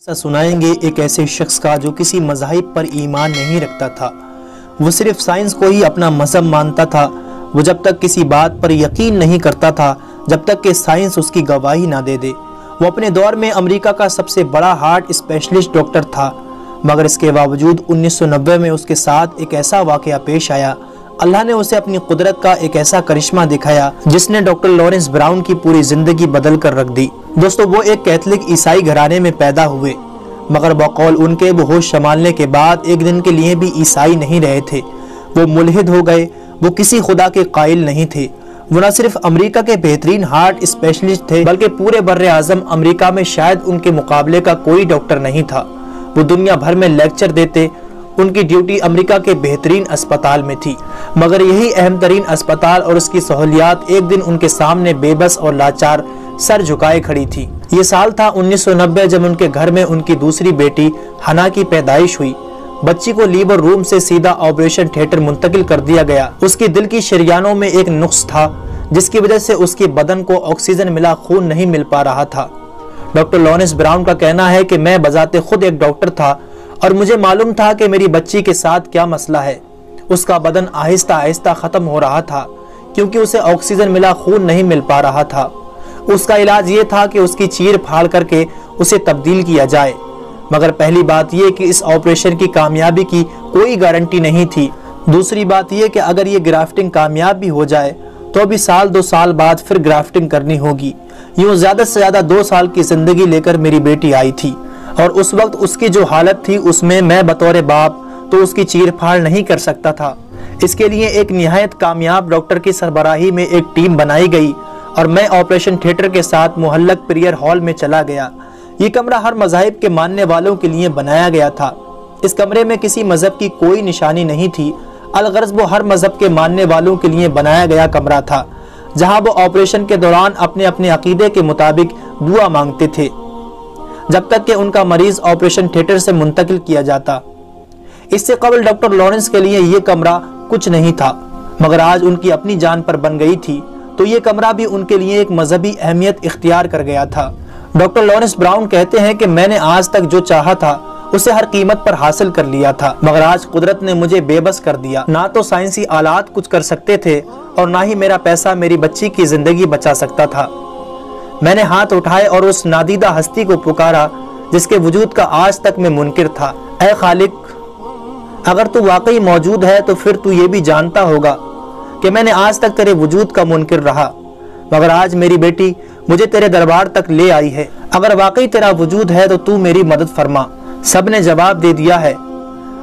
سنائیں گے ایک ایسے شخص کا جو کسی مذہب پر ایمان نہیں رکھتا تھا۔ وہ صرف سائنس کو ہی اپنا مذہب مانتا تھا۔ وہ جب تک کسی بات پر یقین نہیں کرتا تھا جب تک کہ سائنس اس کی گواہی نہ دے دے۔ وہ اپنے دور میں امریکہ کا سب سے بڑا ہارٹ اسپیشلسٹ ڈاکٹر تھا، مگر اس کے باوجود 1990 میں اس کے ساتھ ایک ایسا واقعہ پیش آیا۔ اللہ نے اسے اپنی قدرت کا ایک ایسا کرشمہ دکھایا جس نے ڈاکٹر لارنس براؤن کی پوری زندگی بدل کر رکھ دی۔ دوستو، وہ ایک کیتھولک عیسائی گھرانے میں پیدا ہوئے، مگر بقول ان کے وہ ہوش سنبھالنے کے بعد ایک دن کے لیے بھی عیسائی نہیں رہے تھے۔ وہ ملحد ہو گئے۔ وہ کسی خدا کے قائل نہیں تھے۔ وہ نہ صرف امریکہ کے بہترین ہارٹ اسپیشلسٹ تھے بلکہ پورے بر اعظم امریکہ میں شاید ان کے مقابلے کا کوئی ڈاکٹر نہیں تھا۔ وہ دنیا بھر میں لیکچر دیتے۔ ان کی ڈیوٹی امریکہ کے بہترین اسپتال میں تھی، مگر یہی اہم ترین اسپتال اور اس کی سہولیات ایک دن ان کے سامنے بے بس اور لاچار سر جھکائے کھڑی تھی۔ یہ سال تھا 1990 جب ان کے گھر میں ان کی دوسری بیٹی ہنا کی پیدائش ہوئی۔ بچی کو لیبر روم سے سیدھا آپریشن تھیٹر منتقل کر دیا گیا۔ اس کی دل کی شریانوں میں ایک نقص تھا جس کی وجہ سے اس کے بدن کو آکسیجن ملا خون نہیں مل پا رہا تھا۔ ڈاکٹر لارنس براؤن کا کہنا ہے کہ میں بذات خود ایک ڈاکٹر تھا اور مجھے معلوم تھا کہ میری بچی کے ساتھ کیا مسئلہ ہے۔ اس کا بدن آہستہ آہستہ ختم ہو رہا تھا کیونکہ اسے آکسیجن ملا خون نہیں مل پا رہا تھا۔ اس کا علاج یہ تھا کہ اس کی چیر پھاڑ کر کے اسے تبدیل کیا جائے، مگر پہلی بات یہ کہ اس آپریشن کی کامیابی کی کوئی گارنٹی نہیں تھی۔ دوسری بات یہ کہ اگر یہ گرافٹنگ کامیاب بھی ہو جائے تو ابھی سال 2 سال بعد پھر گرافٹنگ کرنی ہوگی۔ یوں زیادہ سے زیادہ 2 سال کی زندگی لے کر میری بیٹی آئی تھی، اور اس وقت اس کی جو حالت تھی اس میں بطور باپ تو اس کی چیر پھاڑ نہیں کر سکتا تھا۔ اس کے لیے ایک نہایت کامیاب ڈاکٹر کی سربراہی میں ایک ٹیم بنائی گئی اور میں آپریشن تھیٹر کے ساتھ محلق پریئر ہال میں چلا گیا۔ یہ کمرہ ہر مذہب کے ماننے والوں کے لیے بنایا گیا تھا۔ اس کمرے میں کسی مذہب کی کوئی نشانی نہیں تھی، الغرض وہ ہر مذہب کے ماننے والوں کے لیے بنایا گیا کمرہ تھا جہاں وہ آپریشن کے دوران اپنے اپنے عقیدے کے مطابق دعا مانگتے تھے جب تک کہ ان کا مریض آپریشن تھیٹر سے منتقل کیا جاتا۔ اس سے قبل ڈاکٹر لارنس کے لیے یہ کمرہ کچھ نہیں تھا، مگر آج ان کی اپنی جان پر بن گئی تھی تو یہ کمرہ بھی ان کے لیے ایک مذہبی اہمیت اختیار کر گیا تھا۔ ڈاکٹر لارنس براؤن کہتے ہیں کہ میں نے آج تک جو چاہا تھا اسے ہر قیمت پر حاصل کر لیا تھا، مگر آج قدرت نے مجھے بے بس کر دیا۔ نہ تو سائنسی آلات کچھ کر سکتے تھے اور نہ ہی میرا پیسہ میری بچی کی زندگی بچا سکتا تھا۔ میں نے ہاتھ اٹھائے اور اس نادیدہ ہستی کو پکارا جس کے وجود کا آج تک میں منکر تھا۔ اے خالق، اگر تو واقعی موجود ہے تو پھر تو یہ بھی جانتا ہوگا کہ میں نے آج تک تیرے وجود کا منکر رہا، مگر آج میری بیٹی مجھے تیرے دربار تک لے آئی ہے۔ اگر واقعی تیرا وجود ہے تو میری مدد فرما۔ سب نے جواب دے دیا ہے۔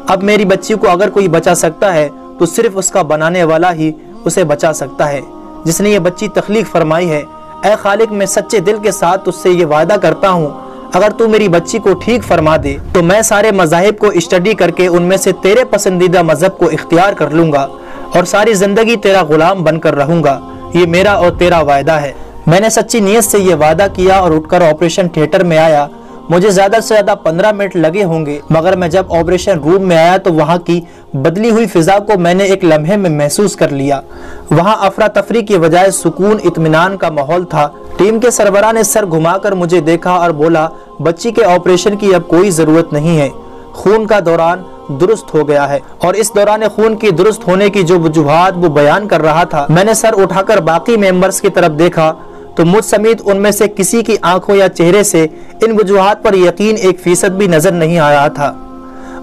اب میری بچی کو اگر کوئی بچا سکتا ہے تو صرف اس کا بنانے والا ہی اسے بچا سکتا ہے جس نے یہ بچی تخلیق فرمائی ہے۔ اے خالق، میں سچے دل کے ساتھ اس سے یہ وعدہ کرتا ہوں، اگر تو میری بچی کو ٹھیک فرما دے تو میں سارے مذاہب کو اسٹڈی کر کے ان میں سے تیرے پسندیدہ مذہب کو اختیار کر لوں گا اور ساری زندگی تیرا غلام بن کر رہوں گا۔ یہ میرا اور تیرا وعدہ ہے۔ میں نے سچی نیت سے یہ وعدہ کیا اور اٹھ کر آپریشن تھیٹر میں آیا۔ مجھے زیادہ سے زیادہ 15 منٹ لگے ہوں گے، مگر میں جب آپریشن روم میں آیا تو وہاں کی بدلی ہوئی فضا کو میں نے ایک لمحے میں محسوس کر لیا۔ وہاں افراتفری کی بجائے سکون، اطمینان کا ماحول تھا۔ ٹیم کے سربراہ نے سر گھما کر مجھے دیکھا اور بولا، بچی کے آپریشن کی اب کوئی ضرورت نہیں ہے، خون کا دوران درست ہو گیا ہے۔ اور اس دوران خون کی درست ہونے کی جو وجوہات وہ بیان کر رہا تھا، میں نے سر اٹھا کر باقی ممبرز کی طرف دیکھا تو مجھ سمیت ان میں سے کسی کی آنکھوں یا چہرے سے ان وجوہات پر یقین 1% بھی نظر نہیں آ رہا تھا۔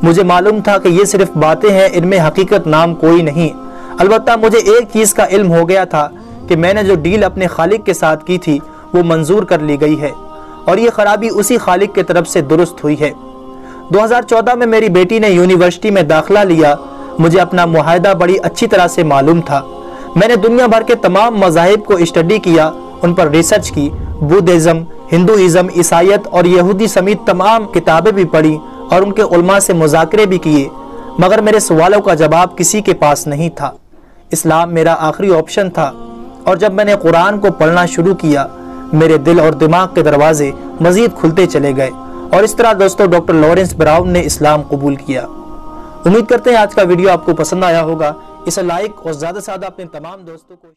مجھے معلوم تھا کہ یہ صرف باتیں ہیں، ان میں حقیقت نام کوئی نہیں۔ البتہ مجھے ایک چیز کا علم ہو گیا تھا کہ میں نے جو ڈیل اپنے خالق کے ساتھ کی تھی وہ منظور کر لی گئی ہے اور یہ خرابی اسی خالق کی طرف سے درست ہوئی ہے۔ 2014 میں میری بیٹی نے یونیورسٹی میں داخلہ لیا۔ مجھے اپنا معاہدہ بڑی اچھی طرح سے معلوم تھا۔ میں نے دنیا بھر کے تمام مذاہب کو اسٹڈی کیا، ان پر ریسرچ کی، بدھزم، ہندوازم، عیسائیت اور یہودی سمیت تمام کتابیں بھی پڑھی اور ان کے علماء سے مذاکرے بھی کیے، مگر میرے سوالوں کا جواب کسی کے پاس نہیں تھا۔ اسلام میرا آخری آپشن تھا، اور جب میں نے قرآن کو پڑھنا شروع کیا میرے دل اور دماغ کے دروازے مزید کھلتے چلے گئے، اور اس طرح دوستو ڈاکٹر لارنس براؤن نے اسلام قبول کیا۔ امید کرتے ہیں آج کا ویڈیو آپ کو پسند آیا ہوگا۔ اسے لائک اور زیادہ سے زیادہ اپنے تمام دوستوں کو